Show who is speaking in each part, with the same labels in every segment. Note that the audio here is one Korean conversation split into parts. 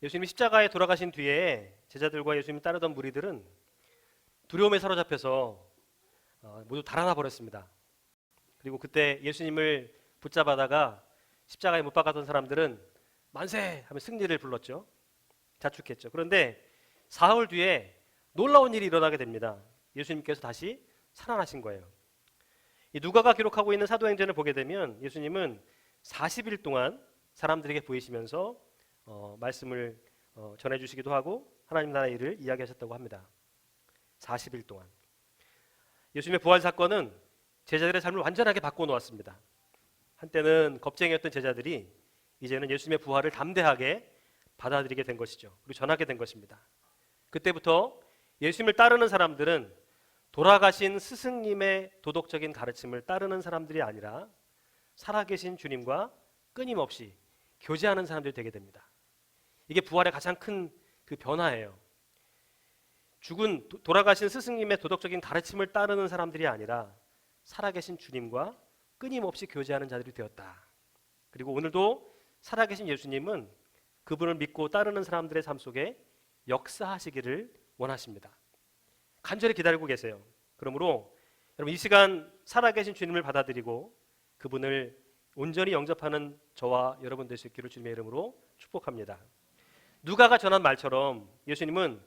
Speaker 1: 예수님이 십자가에 돌아가신 뒤에 제자들과 예수님을 따르던 무리들은 두려움에 사로잡혀서 모두 달아나 버렸습니다. 그리고 그때 예수님을 붙잡아다가 십자가에 못 박았던 사람들은 만세 하며 승리를 불렀죠. 자축했죠. 그런데 사흘 뒤에 놀라운 일이 일어나게 됩니다. 예수님께서 다시 살아나신 거예요. 이 누가가 기록하고 있는 사도행전을 보게 되면 예수님은 40일 동안 사람들에게 보이시면서 말씀을 전해주시기도 하고 하나님 나라의 일을 이야기하셨다고 합니다. 40일 동안. 예수님의 부활 사건은 제자들의 삶을 완전하게 바꿔놓았습니다. 한때는 겁쟁이였던 제자들이 이제는 예수님의 부활을 담대하게 받아들이게 된 것이죠. 그리고 전하게 된 것입니다. 그때부터 예수님을 따르는 사람들은 돌아가신 스승님의 도덕적인 가르침을 따르는 사람들이 아니라 살아계신 주님과 끊임없이 교제하는 사람들이 되게 됩니다. 이게 부활의 가장 큰 그 변화예요. 돌아가신 스승님의 도덕적인 가르침을 따르는 사람들이 아니라 살아계신 주님과 끊임없이 교제하는 자들이 되었다. 그리고 오늘도 살아계신 예수님은 그분을 믿고 따르는 사람들의 삶 속에 역사하시기를 원하십니다. 간절히 기다리고 계세요. 그러므로 여러분 이 시간 살아계신 주님을 받아들이고 그분을 온전히 영접하는 저와 여러분 될 수 있기를 주님의 이름으로 축복합니다. 누가가 전한 말처럼 예수님은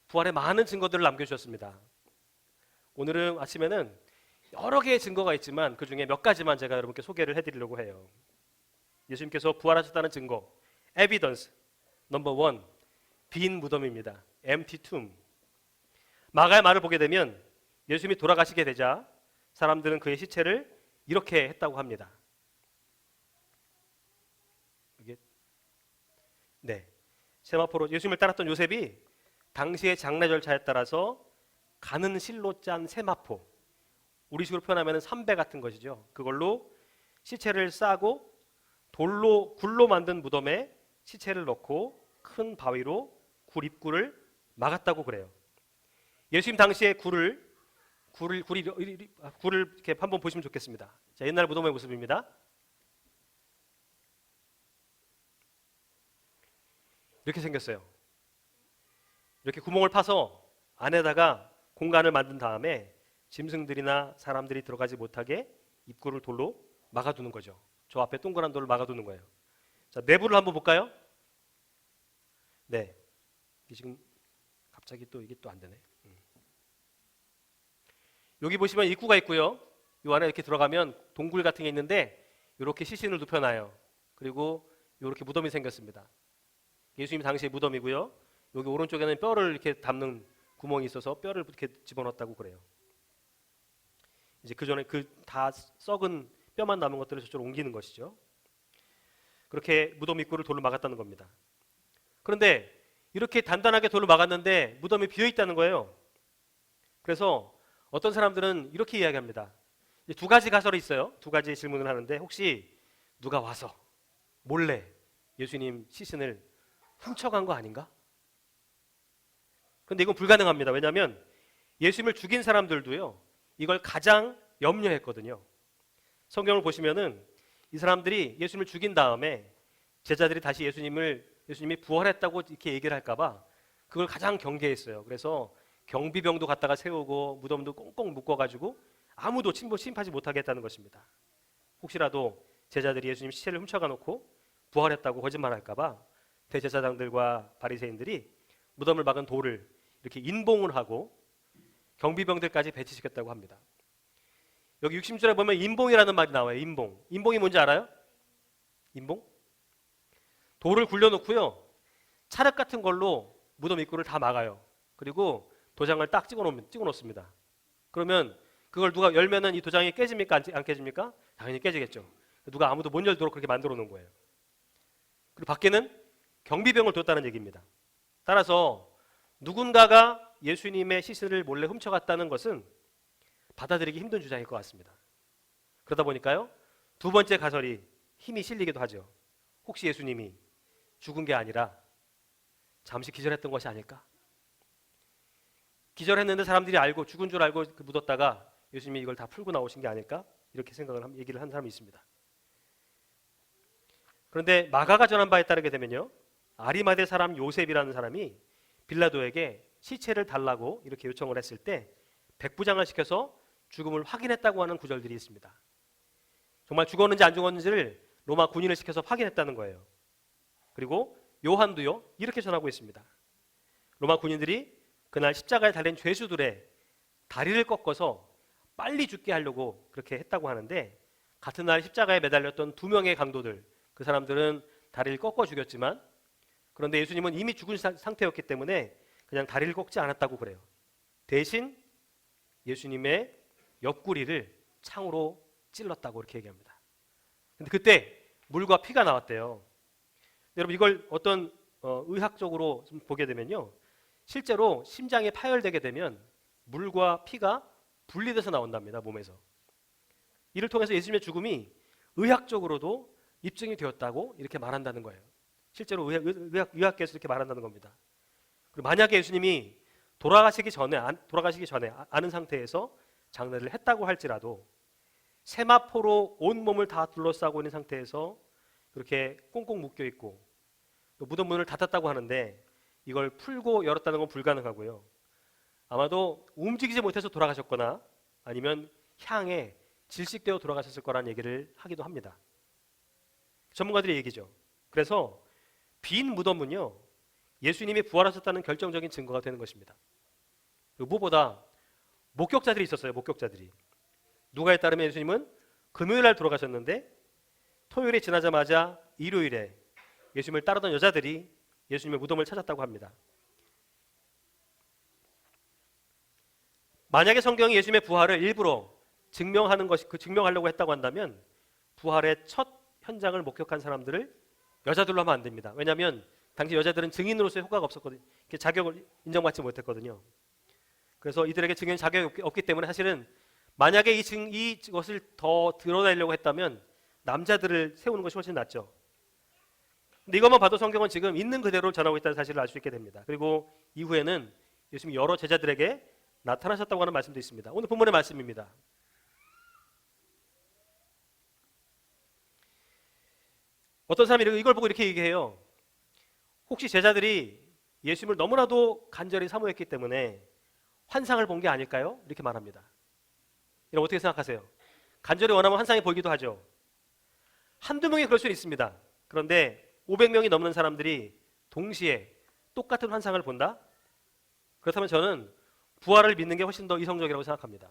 Speaker 1: 부활의 많은 증거들을 남겨주셨습니다. 오늘은 아침에는 여러 개의 증거가 있지만 그 중에 몇 가지만 제가 여러분께 소개를 해드리려고 해요. 예수님께서 부활하셨다는 증거, 에비던스 넘버 1, 빈 무덤입니다. empty tomb. 마가의 말을 보게 되면 예수님이 돌아가시게 되자 사람들은 그의 시체를 이렇게 했다고 합니다. 이게 세마포로 예수님을 따랐던 요셉이 당시의 장례 절차에 따라서 가는 실로 짠 세마포, 우리식으로 표현하면 삼배 같은 것이죠. 그걸로 시체를 싸고 굴로 만든 무덤에 시체를 넣고 큰 바위로 굴 입구를 막았다고 그래요. 예수님 당시에 굴을 이렇게 한번 보시면 좋겠습니다. 자, 옛날 무덤의 모습입니다. 이렇게 생겼어요. 이렇게 구멍을 파서 안에다가 공간을 만든 다음에 짐승들이나 사람들이 들어가지 못하게 입구를 돌로 막아두는 거죠. 저 앞에 동그란 돌을 막아두는 거예요. 자, 내부를 한번 볼까요? 네, 이게 지금 갑자기 또 이게 또 안 되네. 여기 보시면 입구가 있고요. 이 안에 이렇게 들어가면 동굴 같은 게 있는데 이렇게 시신을 눕혀놔요. 그리고 이렇게 무덤이 생겼습니다. 예수님 당시의 무덤이고요. 여기 오른쪽에는 뼈를 이렇게 담는 구멍이 있어서 뼈를 이렇게 집어넣었다고 그래요. 이제 그 전에 그 다 썩은 뼈만 남은 것들을 저쪽으로 옮기는 것이죠. 그렇게 무덤 입구를 돌로 막았다는 겁니다. 그런데 이렇게 단단하게 돌로 막았는데 무덤이 비어 있다는 거예요. 그래서 어떤 사람들은 이렇게 이야기합니다. 두 가지 가설이 있어요. 두 가지 질문을 하는데 혹시 누가 와서 몰래 예수님 시신을 훔쳐간 거 아닌가? 그런데 이건 불가능합니다. 왜냐하면 예수님을 죽인 사람들도요, 이걸 가장 염려했거든요. 성경을 보시면은 이 사람들이 예수님을 죽인 다음에 제자들이 다시 예수님이 부활했다고 이렇게 얘기를 할까봐 그걸 가장 경계했어요. 그래서 경비병도 갖다가 세우고 무덤도 꽁꽁 묶어가지고 아무도 침입하지 못하게 했다는 것입니다. 혹시라도 제자들이 예수님 시체를 훔쳐가 놓고 부활했다고 거짓말할까봐 대제사장들과 바리새인들이 무덤을 막은 돌을 이렇게 인봉을 하고 경비병들까지 배치시켰다고 합니다. 여기 60절에 보면 인봉이라는 말이 나와요. 인봉이 뭔지 알아요? 인봉? 돌을 굴려놓고요, 찰흙 같은 걸로 무덤 입구를 다 막아요. 그리고 도장을 딱 찍어놓습니다. 그러면 그걸 누가 열면은 이 도장이 깨집니까? 안 깨집니까? 당연히 깨지겠죠. 누가 아무도 못 열도록 그렇게 만들어 놓은 거예요. 그리고 밖에는 경비병을 뒀다는 얘기입니다. 따라서 누군가가 예수님의 시신을 몰래 훔쳐갔다는 것은 받아들이기 힘든 주장일 것 같습니다. 그러다 보니까요, 두 번째 가설이 힘이 실리기도 하죠. 혹시 예수님이 죽은 게 아니라 잠시 기절했던 것이 아닐까? 기절했는데 사람들이 알고 죽은 줄 알고 묻었다가 예수님이 이걸 다 풀고 나오신 게 아닐까? 이렇게 얘기를 한 사람이 있습니다. 그런데 마가가 전한 바에 따르게 되면요, 아리마대 사람 요셉이라는 사람이 빌라도에게 시체를 달라고 이렇게 요청을 했을 때 백부장을 시켜서 죽음을 확인했다고 하는 구절들이 있습니다. 정말 죽었는지 안 죽었는지를 로마 군인을 시켜서 확인했다는 거예요. 그리고 요한도요, 이렇게 전하고 있습니다. 로마 군인들이 그날 십자가에 달린 죄수들의 다리를 꺾어서 빨리 죽게 하려고 그렇게 했다고 하는데, 같은 날 십자가에 매달렸던 두 명의 강도들, 그 사람들은 다리를 꺾어 죽였지만, 그런데 예수님은 이미 죽은 상태였기 때문에 그냥 다리를 꺾지 않았다고 그래요. 대신 예수님의 옆구리를 창으로 찔렀다고 이렇게 얘기합니다. 근데 그때 물과 피가 나왔대요. 여러분, 이걸 어떤 의학적으로 좀 보게 되면요, 실제로 심장이 파열되게 되면 물과 피가 분리돼서 나온답니다, 몸에서. 이를 통해서 예수님의 죽음이 의학적으로도 입증이 되었다고 이렇게 말한다는 거예요. 실제로 의학계에서 이렇게 말한다는 겁니다. 그리고 만약에 예수님이 돌아가시기 전에 아는 상태에서 장례를 했다고 할지라도 세마포로 온 몸을 다 둘러싸고 있는 상태에서 그렇게 꽁꽁 묶여 있고 또 무덤 문을 닫았다고 하는데, 이걸 풀고 열었다는 건 불가능하고요. 아마도 움직이지 못해서 돌아가셨거나 아니면 향에 질식되어 돌아가셨을 거라는 얘기를 하기도 합니다. 전문가들의 얘기죠. 그래서 빈 무덤은요, 예수님이 부활하셨다는 결정적인 증거가 되는 것입니다. 그리고 무엇보다 목격자들이 있었어요. 목격자들이. 누가에 따르면 예수님은 금요일 날 돌아가셨는데 토요일이 지나자마자 일요일에 예수님을 따르던 여자들이 예수님의 무덤을 찾았다고 합니다. 만약에 성경이 예수님의 부활을 일부러 증명하려고 했다고 한다면 부활의 첫 현장을 목격한 사람들을 여자들로 하면 안 됩니다. 왜냐하면 당시 여자들은 증인으로서의 효과가 없었거든요. 자격을 인정받지 못했거든요. 그래서 이들에게 증인 자격이 없기 때문에 사실은 만약에 이것을 더 드러내려고 했다면 남자들을 세우는 것이 훨씬 낫죠. 근데 이것만 봐도 성경은 지금 있는 그대로 전하고 있다는 사실을 알 수 있게 됩니다. 그리고 이후에는 예수님이 여러 제자들에게 나타나셨다고 하는 말씀도 있습니다. 오늘 본문의 말씀입니다. 어떤 사람이 이걸 보고 이렇게 얘기해요. 혹시 제자들이 예수님을 너무나도 간절히 사모했기 때문에 환상을 본 게 아닐까요? 이렇게 말합니다. 여러분 어떻게 생각하세요? 간절히 원하면 환상이 보이기도 하죠. 한두 명이 그럴 수는 있습니다. 그런데 500명이 넘는 사람들이 동시에 똑같은 환상을 본다? 그렇다면 저는 부활을 믿는 게 훨씬 더 이성적이라고 생각합니다.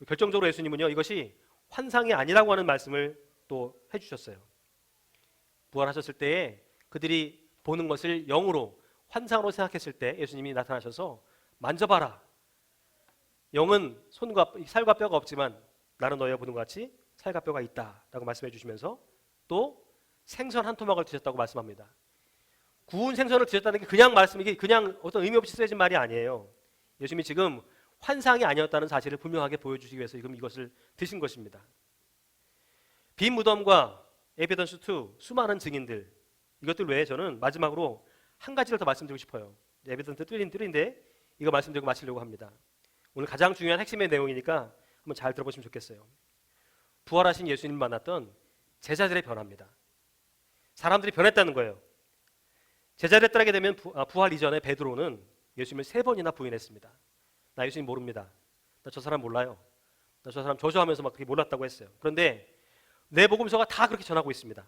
Speaker 1: 결정적으로 예수님은요, 이것이 환상이 아니라고 하는 말씀을 또 해주셨어요. 부활하셨을 때에 그들이 보는 것을 영으로 환상으로 생각했을 때 예수님이 나타나셔서 만져봐라. 영은 살과 뼈가 없지만 나는 너희가 보는 것 같이 살과 뼈가 있다라고 말씀해 주시면서 또 생선 한 토막을 드셨다고 말씀합니다. 구운 생선을 드셨다는 게 이게 그냥 어떤 의미 없이 쓰여진 말이 아니에요. 예수님이 지금 환상이 아니었다는 사실을 분명하게 보여주시기 위해서 지금 이것을 드신 것입니다. 빈 무덤과 에비던스 2, 수많은 증인들, 이것들 외에 저는 마지막으로 한 가지를 더 말씀드리고 싶어요. 에비던스 3인데 이거 말씀드리고 마치려고 합니다. 오늘 가장 중요한 핵심의 내용이니까 한번 잘 들어보시면 좋겠어요. 부활하신 예수님을 만났던 제자들의 변화입니다. 사람들이 변했다는 거예요. 제자들에 따르게 되면 부활 이전에 베드로는 예수님을 3번이나 부인했습니다. 나 예수님 모릅니다. 나 저 사람 몰라요. 나 저 사람 저주하면서 막 그렇게 몰랐다고 했어요. 그런데 내 복음서가 다 그렇게 전하고 있습니다.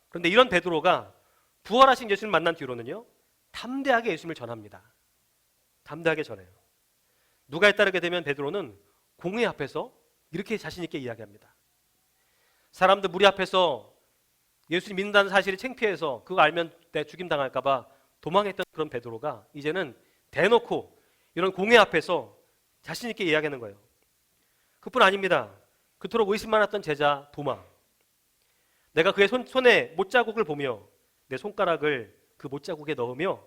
Speaker 1: 그런데 이런 베드로가 부활하신 예수님을 만난 뒤로는요, 담대하게 예수님을 전합니다. 담대하게 전해요. 누가에 따르게 되면 베드로는 공회 앞에서 이렇게 자신 있게 이야기합니다. 사람들 무리 앞에서 예수님 믿는다는 사실이 창피해서 그거 알면 내 죽임 당할까 봐 도망했던 그런 베드로가 이제는 대놓고 이런 공회 앞에서 자신 있게 이야기하는 거예요. 그뿐 아닙니다. 그토록 의심 많았던 제자 도마. 내가 그의 손에 못자국을 보며 내 손가락을 그 못자국에 넣으며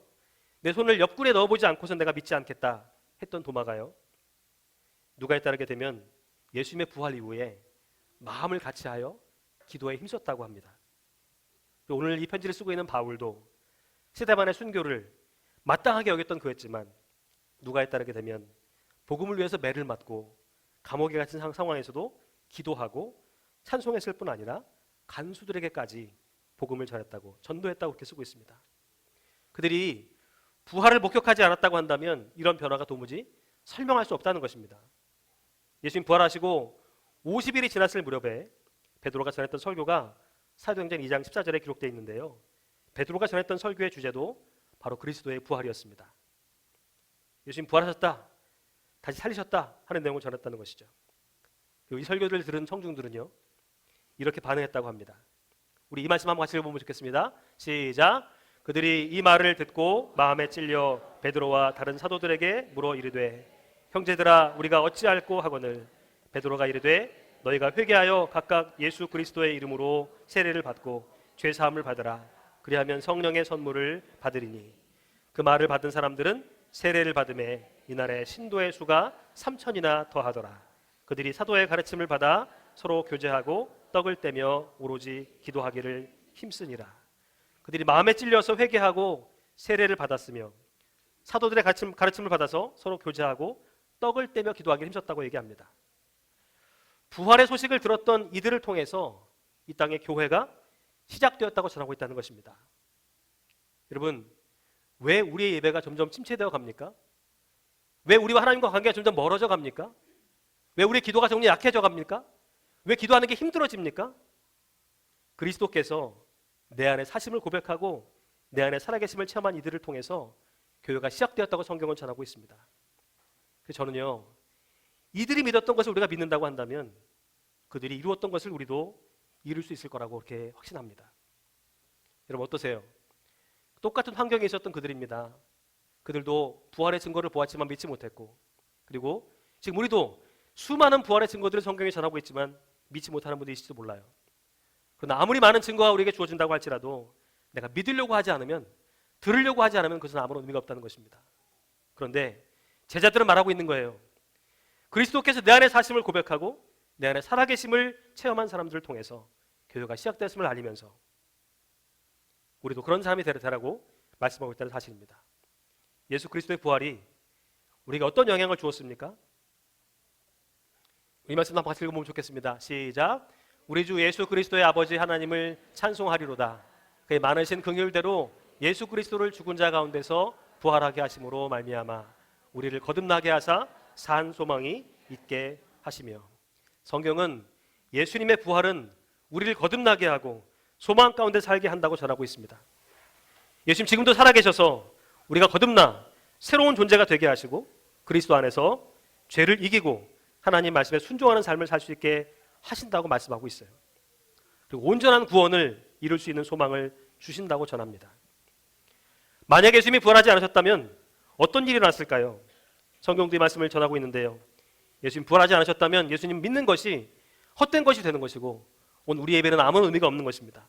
Speaker 1: 내 손을 옆구리에 넣어보지 않고선 내가 믿지 않겠다 했던 도마가요, 누가에 따르게 되면 예수님의 부활 이후에 마음을 같이하여 기도에 힘썼다고 합니다. 오늘 이 편지를 쓰고 있는 바울도 스데반의 순교를 마땅하게 여겼던 그였지만 누가에 따르게 되면 복음을 위해서 매를 맞고 감옥에 갇힌 상황에서도 기도하고 찬송했을 뿐 아니라 간수들에게까지 복음을 전했다고, 전도했다고 그렇게 쓰고 있습니다. 그들이 부활을 목격하지 않았다고 한다면 이런 변화가 도무지 설명할 수 없다는 것입니다. 예수님 부활하시고 50일이 지났을 무렵에 베드로가 전했던 설교가 사도행전 2장 14절에 기록되어 있는데요. 베드로가 전했던 설교의 주제도 바로 그리스도의 부활이었습니다. 예수님 부활하셨다, 다시 살리셨다 하는 내용을 전했다는 것이죠. 그리고 이 설교를 들은 청중들은요, 이렇게 반응했다고 합니다. 우리 이 말씀 한번 같이 읽어보면 좋겠습니다. 시작. 그들이 이 말을 듣고 마음에 찔려 베드로와 다른 사도들에게 물어 이르되 형제들아 우리가 어찌할꼬 하거늘 베드로가 이르되 너희가 회개하여 각각 예수 그리스도의 이름으로 세례를 받고 죄 사함을 받으라. 그리하면 성령의 선물을 받으리니 그 말을 받은 사람들은 세례를 받음에 이날에 신도의 수가 3,000이나 더하더라. 그들이 사도의 가르침을 받아 서로 교제하고 떡을 떼며 오로지 기도하기를 힘쓰니라. 그들이 마음에 찔려서 회개하고 세례를 받았으며 사도들의 가르침을 받아서 서로 교제하고 떡을 떼며 기도하기를 힘썼다고 얘기합니다. 부활의 소식을 들었던 이들을 통해서 이 땅의 교회가 시작되었다고 전하고 있다는 것입니다. 여러분, 왜 우리의 예배가 점점 침체되어 갑니까? 왜 우리와 하나님과 관계가 점점 멀어져 갑니까? 왜 우리의 기도가 점점 약해져 갑니까? 왜 기도하는 게 힘들어집니까? 그리스도께서 내 안에 사심을 고백하고 내 안에 살아계심을 체험한 이들을 통해서 교회가 시작되었다고 성경은 전하고 있습니다. 그래서 저는요, 이들이 믿었던 것을 우리가 믿는다고 한다면 그들이 이루었던 것을 우리도 이룰 수 있을 거라고 그렇게 확신합니다. 여러분 어떠세요? 똑같은 환경에 있었던 그들입니다. 그들도 부활의 증거를 보았지만 믿지 못했고, 그리고 지금 우리도 수많은 부활의 증거들을 성경에 전하고 있지만 믿지 못하는 분들이 있을지도 몰라요. 그러나 아무리 많은 증거가 우리에게 주어진다고 할지라도 내가 믿으려고 하지 않으면, 들으려고 하지 않으면 그것은 아무런 의미가 없다는 것입니다. 그런데 제자들은 말하고 있는 거예요. 그리스도께서 내 안에 사심을 고백하고 내 안에 살아계심을 체험한 사람들을 통해서 교회가 시작되었음을 알리면서 우리도 그런 사람이 되라고 말씀하고 있다는 사실입니다. 예수 그리스도의 부활이 우리에게 어떤 영향을 주었습니까? 이 말씀 한번 같이 읽어보면 좋겠습니다. 시작. 우리 주 예수 그리스도의 아버지 하나님을 찬송하리로다. 그의 많으신 긍휼대로 예수 그리스도를 죽은 자 가운데서 부활하게 하심으로 말미암아 우리를 거듭나게 하사 산 소망이 있게 하시며, 성경은 예수님의 부활은 우리를 거듭나게 하고 소망 가운데 살게 한다고 전하고 있습니다. 예수님 지금도 살아계셔서 우리가 거듭나 새로운 존재가 되게 하시고 그리스도 안에서 죄를 이기고 하나님 말씀에 순종하는 삶을 살 수 있게 하신다고 말씀하고 있어요. 그리고 온전한 구원을 이룰 수 있는 소망을 주신다고 전합니다. 만약 예수님이 부활하지 않으셨다면 어떤 일이 났을까요? 성경도 이 말씀을 전하고 있는데요. 예수님 부활하지 않으셨다면 예수님 믿는 것이 헛된 것이 되는 것이고 오늘 우리 예배는 아무런 의미가 없는 것입니다.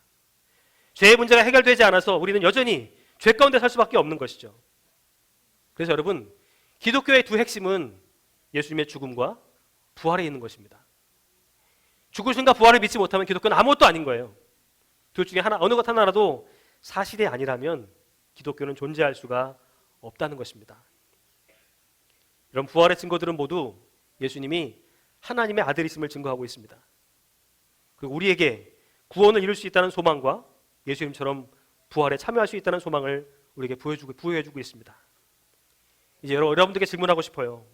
Speaker 1: 죄의 문제가 해결되지 않아서 우리는 여전히 죄 가운데 살 수밖에 없는 것이죠. 그래서 여러분, 기독교의 두 핵심은 예수님의 죽음과 부활에 있는 것입니다. 죽으심과 부활을 믿지 못하면 기독교는 아무것도 아닌 거예요. 둘 중에 어느 것 하나라도 사실이 아니라면 기독교는 존재할 수가 없다는 것입니다. 이런 부활의 증거들은 모두 예수님이 하나님의 아들이심을 증거하고 있습니다. 그리고 우리에게 구원을 이룰 수 있다는 소망과 예수님처럼 부활에 참여할 수 있다는 소망을 우리에게 부여해주고 있습니다. 이제 여러분들께 질문하고 싶어요.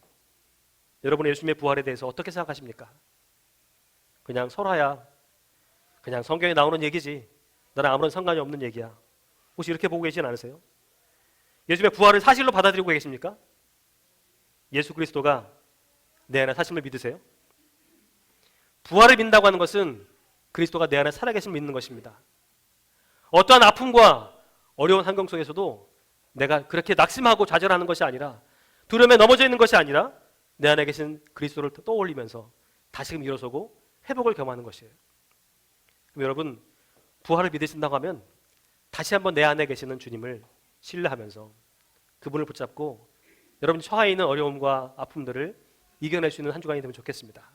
Speaker 1: 여러분은 예수님의 부활에 대해서 어떻게 생각하십니까? 그냥 설화야, 그냥 성경에 나오는 얘기지, 나랑 아무런 상관이 없는 얘기야. 혹시 이렇게 보고 계시진 않으세요? 예수님의 부활을 사실로 받아들이고 계십니까? 예수 그리스도가 내 안에 사심을 믿으세요? 부활을 믿는다고 하는 것은 그리스도가 내 안에 살아계심을 믿는 것입니다. 어떠한 아픔과 어려운 환경 속에서도 내가 그렇게 낙심하고 좌절하는 것이 아니라, 두려움에 넘어져 있는 것이 아니라 내 안에 계신 그리스도를 떠올리면서 다시금 일어서고 회복을 경험하는 것이에요. 그럼 여러분, 부활을 믿으신다고 하면 다시 한번 내 안에 계시는 주님을 신뢰하면서 그분을 붙잡고 여러분이 처해 있는 어려움과 아픔들을 이겨낼 수 있는 한 주간이 되면 좋겠습니다.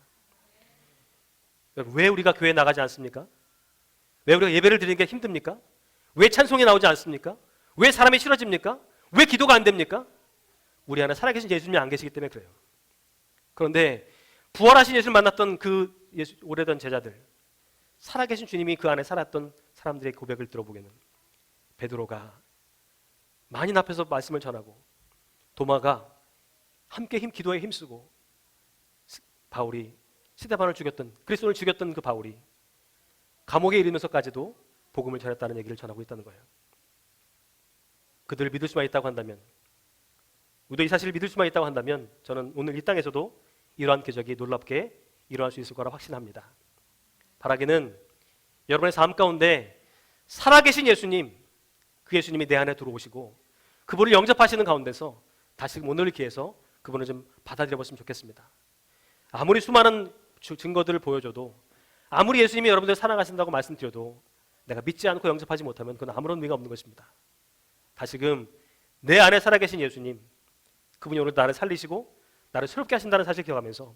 Speaker 1: 여러분, 왜 우리가 교회에 나가지 않습니까? 왜 우리가 예배를 드리는 게 힘듭니까? 왜 찬송이 나오지 않습니까? 왜 사람이 싫어집니까? 왜 기도가 안 됩니까? 우리 안에 살아계신 예수님이 안 계시기 때문에 그래요. 그런데 부활하신 예수를 만났던 그 오래된 제자들, 살아계신 주님이 그 안에 살았던 사람들의 고백을 들어보게는 베드로가 만인 앞에서 말씀을 전하고 도마가 함께 기도에 힘쓰고 바울이 스데반을 죽였던 그리스도를 죽였던 그 바울이 감옥에 이르면서까지도 복음을 전했다는 얘기를 전하고 있다는 거예요. 그들을 믿을 수만 있다고 한다면, 우리도 이 사실을 믿을 수만 있다고 한다면 저는 오늘 이 땅에서도 이러한 기적이 놀랍게 일어날 수 있을 거라 확신합니다. 바라기는 여러분의 삶 가운데 살아계신 예수님, 그 예수님이 내 안에 들어오시고 그분을 영접하시는 가운데서 다시금 오늘을 기해서 그분을 좀 받아들여 봤으면 좋겠습니다. 아무리 수많은 증거들을 보여줘도, 아무리 예수님이 여러분들 사랑하신다고 말씀드려도 내가 믿지 않고 영접하지 못하면 그건 아무런 의미가 없는 것입니다. 다시금 내 안에 살아계신 예수님, 그분이 오늘 나를 살리시고 나를 새롭게 하신다는 사실을 기억하면서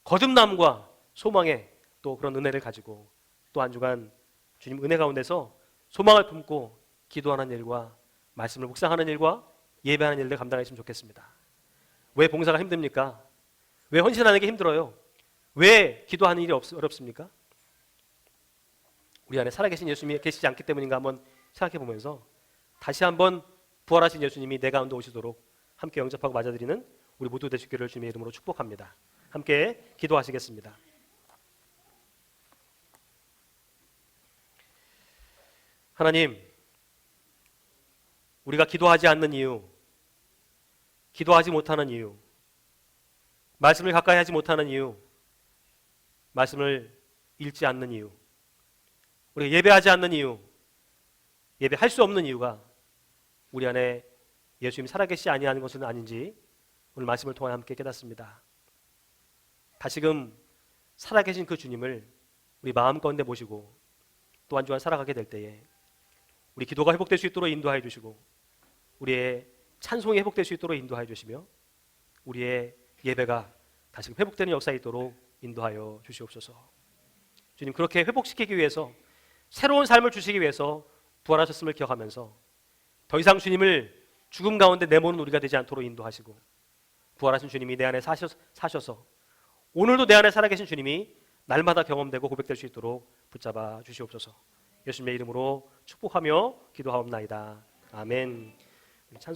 Speaker 1: 거듭남과 소망의 또 그런 은혜를 가지고 또 한 주간 주님 은혜 가운데서 소망을 품고 기도하는 일과 말씀을 묵상하는 일과 예배하는 일을 감당했으면 좋겠습니다. 왜 봉사가 힘듭니까? 왜 헌신하는 게 힘들어요? 왜 기도하는 일이 어렵습니까? 우리 안에 살아계신 예수님이 계시지 않기 때문인가 한번 생각해 보면서 다시 한번 부활하신 예수님이 내 가운데 오시도록 함께 영접하고 맞아들이는 우리 모두 되시기를 주님의 이름으로 축복합니다. 함께 기도하시겠습니다. 하나님, 우리가 기도하지 않는 이유, 기도하지 못하는 이유, 말씀을 가까이 하지 못하는 이유, 말씀을 읽지 않는 이유, 우리가 예배하지 않는 이유, 예배할 수 없는 이유가 우리 안에 예수님이 살아계시지 아니하는 것은 아닌지 오늘 말씀을 통해 함께 깨닫습니다. 다시금 살아계신 그 주님을 우리 마음 가운데 모시고 또 한 주간 살아가게 될 때에 우리 기도가 회복될 수 있도록 인도하여 주시고 우리의 찬송이 회복될 수 있도록 인도하여 주시며 우리의 예배가 다시 회복되는 역사에 있도록 인도하여 주시옵소서. 주님, 그렇게 회복시키기 위해서 새로운 삶을 주시기 위해서 부활하셨음을 기억하면서 더 이상 주님을 죽음 가운데 내모는 우리가 되지 않도록 인도하시고 부활하신 주님이 내 안에 사셔서 오늘도 내 안에 살아계신 주님이 날마다 경험되고 고백될 수 있도록 붙잡아 주시옵소서. 예수님의 이름으로 축복하며 기도하옵나이다. 아멘.